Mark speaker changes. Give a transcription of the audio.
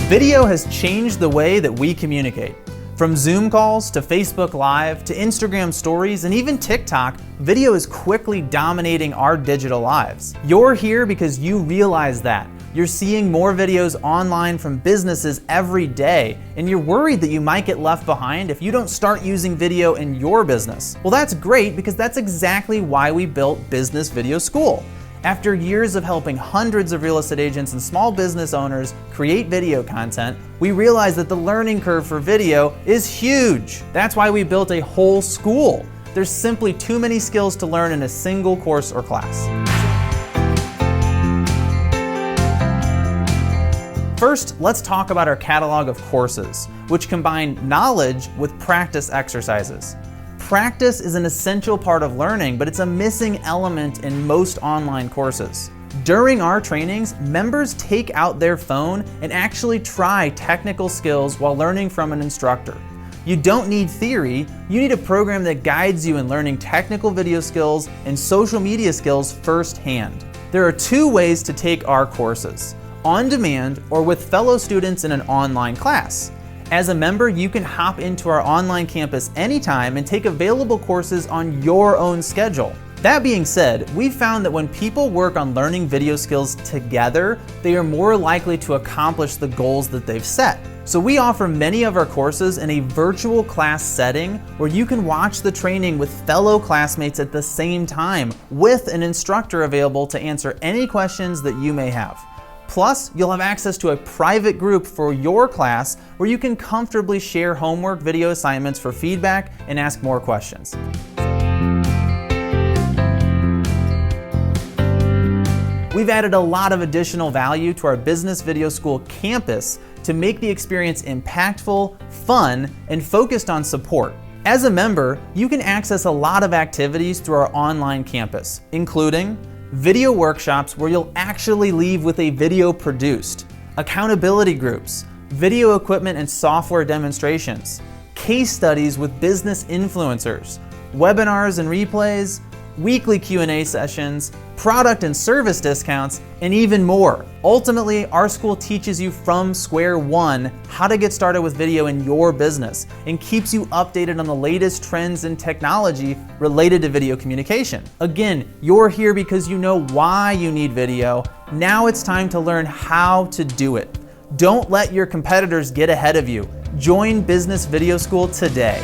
Speaker 1: Video has changed the way that we communicate. From Zoom calls to Facebook Live to Instagram stories and even TikTok, video is quickly dominating our digital lives. You're here because you realize that. You're seeing more videos online from businesses every day, and you're worried that you might get left behind if you don't start using video in your business. Well, that's great because that's exactly why we built Business Video School. After years of helping hundreds of real estate agents and small business owners create video content, we realized that the learning curve for video is huge. That's why we built a whole school. There's simply too many skills to learn in a single course or class. First, let's talk about our catalog of courses, which combine knowledge with practice exercises. Practice is an essential part of learning, but it's a missing element in most online courses. During our trainings, members take out their phone and actually try technical skills while learning from an instructor. You don't need theory, you need a program that guides you in learning technical video skills and social media skills firsthand. There are two ways to take our courses: on demand or with fellow students in an online class. As a member, you can hop into our online campus anytime and take available courses on your own schedule. That being said, we've found that when people work on learning video skills together, they are more likely to accomplish the goals that they've set. So we offer many of our courses in a virtual class setting where you can watch the training with fellow classmates at the same time, with an instructor available to answer any questions that you may have. Plus, you'll have access to a private group for your class where you can comfortably share homework video assignments for feedback and ask more questions. We've added a lot of additional value to our Business Video School campus to make the experience impactful, fun, and focused on support. As a member, you can access a lot of activities through our online campus, including video workshops where you'll actually leave with a video produced, accountability groups, video equipment and software demonstrations, case studies with business influencers, webinars and replays, weekly Q&A sessions, product and service discounts, and even more. Ultimately, our school teaches you from square one how to get started with video in your business and keeps you updated on the latest trends in technology related to video communication. Again, you're here because you know why you need video. Now it's time to learn how to do it. Don't let your competitors get ahead of you. Join Business Video School today.